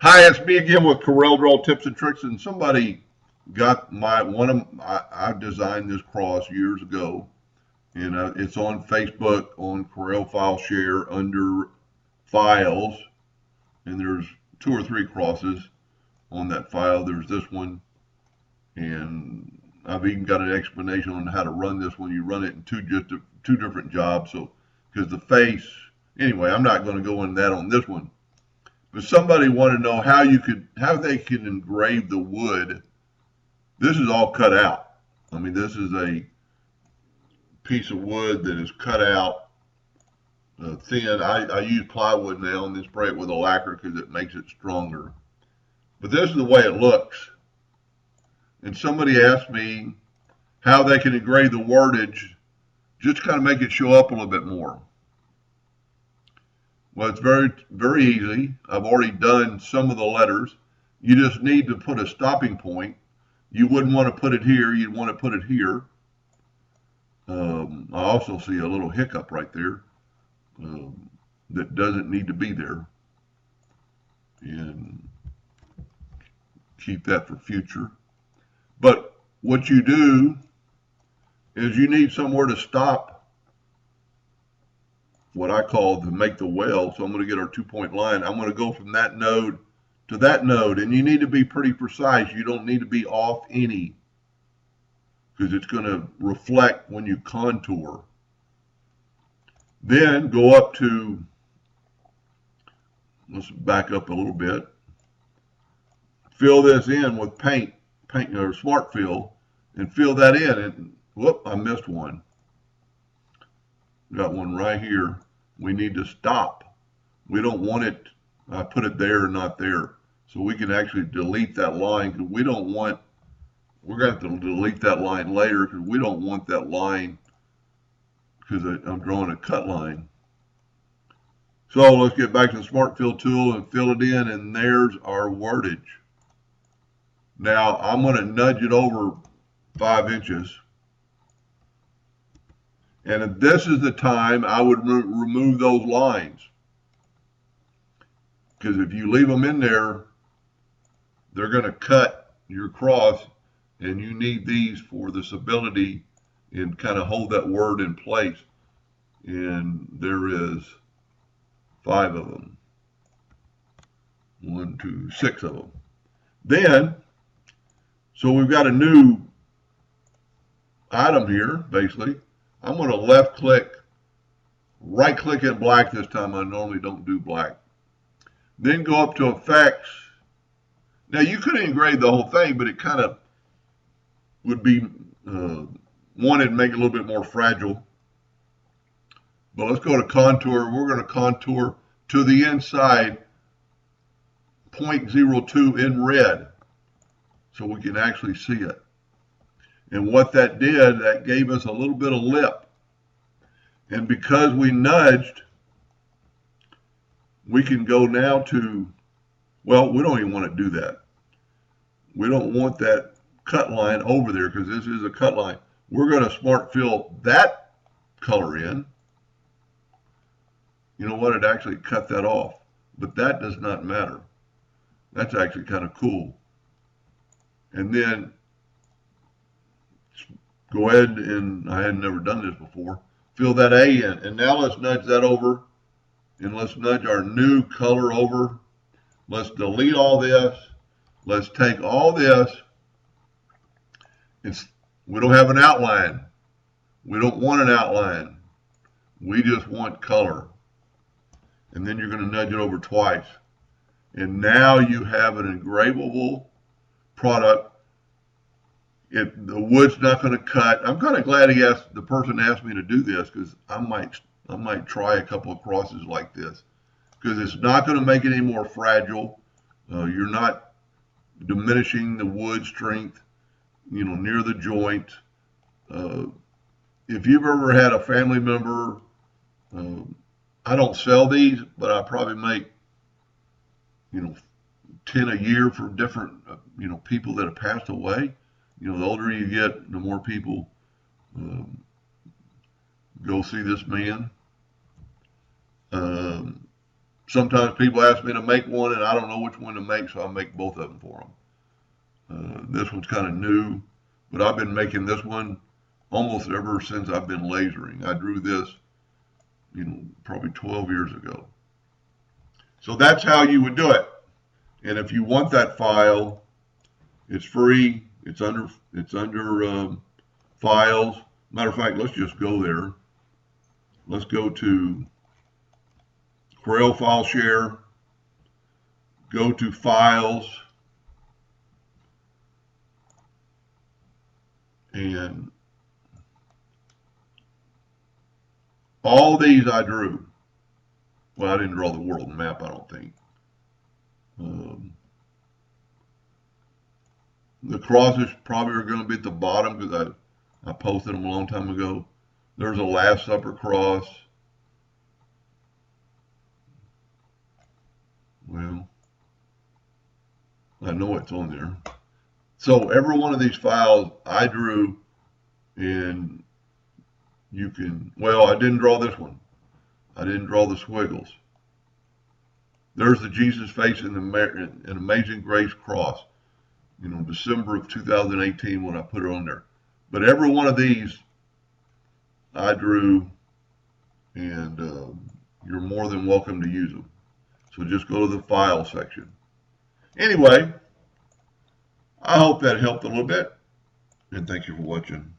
Hi, it's me again with Corel Draw Tips and Tricks, and somebody got I designed this cross years ago, and it's on Facebook on Corel File Share under Files, and there's two or three crosses on that file. There's this one, and I've even got an explanation on how to run this one. You run it in two different jobs, so because the face. Anyway, I'm not going to go into that on this one. But somebody wanted to know how they could engrave the wood. This is all cut out. I mean, this is a piece of wood that is cut out thin. I use plywood now and then spray it with a lacquer because it makes it stronger. But this is the way it looks. And somebody asked me how they can engrave the wordage, just to kind of make it show up a little bit more. Well, it's very, very easy. I've already done some of the letters. You just need to put a stopping point. You wouldn't want to put it here. You'd want to put it here. I also see a little hiccup right there that doesn't need to be there. And keep that for future. But what you do is you need somewhere to stop what I call to make the well. So I'm going to get our 2-point line. I'm going to go from that node to that node, and you need to be pretty precise. You don't need to be off any, because it's going to reflect when you contour. Then go up to, let's back up a little bit. Fill this in with paint or smart fill, and fill that in. And whoop, I missed one. Got one right here. We need to stop. We don't want it, I put it there and not there. So we can actually delete that line, because we're going to have to delete that line later, because we don't want that line, because I'm drawing a cut line. So let's get back to the Smart Fill tool and fill it in, and there's our wordage. Now I'm going to nudge it over 5 inches. And this is the time I would remove those lines. Because if you leave them in there, they're going to cut your cross, and you need these for the stability and kind of hold that word in place. And there is 5 of them. 1, 2, 6 of them. Then, so we've got a new item here, basically. I'm going to left click, right click in black this time. I normally don't do black. Then go up to effects. Now you could engrave the whole thing, but it kind of would be wanted to make it a little bit more fragile. But let's go to contour. We're going to contour to the inside 0.02 in red, so we can actually see it. And what that did, that gave us a little bit of lip. And because we nudged, we can go now to, well, we don't even want to do that. We don't want that cut line over there, because this is a cut line. We're going to smart fill that color in. You know what? It actually cut that off. But that does not matter. That's actually kind of cool. And then go ahead, and I had never done this before, fill that A in. And now let's nudge that over, and let's nudge our new color over. Let's delete all this. Let's take all this. We don't have an outline. We don't want an outline. We just want color. And then you're going to nudge it over twice. And now you have an engravable product. The wood's not going to cut. I'm kind of glad the person asked me to do this, because I might try a couple of crosses like this, because it's not going to make it any more fragile. You're not diminishing the wood strength, near the joint. If you've ever had a family member, I don't sell these, but I probably make 10 a year for different people that have passed away. The older you get, the more people go see this man. Sometimes people ask me to make one, and I don't know which one to make, so I make both of them for them. This one's kind of new, but I've been making this one almost ever since I've been lasering. I drew this, probably 12 years ago. So that's how you would do it. And if you want that file, it's free. It's under files. Matter of fact, let's just go there. Let's go to Corel file share. Go to files. And all these I drew. Well, I didn't draw the world map, I don't think. The crosses probably are going to be at the bottom because I posted them a long time ago. There's a Last Supper cross. Well, I know it's on there. So every one of these files I drew, and you can, well, I didn't draw this one. I didn't draw the squiggles. There's the Jesus face in an Amazing Grace cross, December of 2018 when I put it on there. But every one of these I drew, and you're more than welcome to use them. So just go to the file section. Anyway, I hope that helped a little bit, and thank you for watching.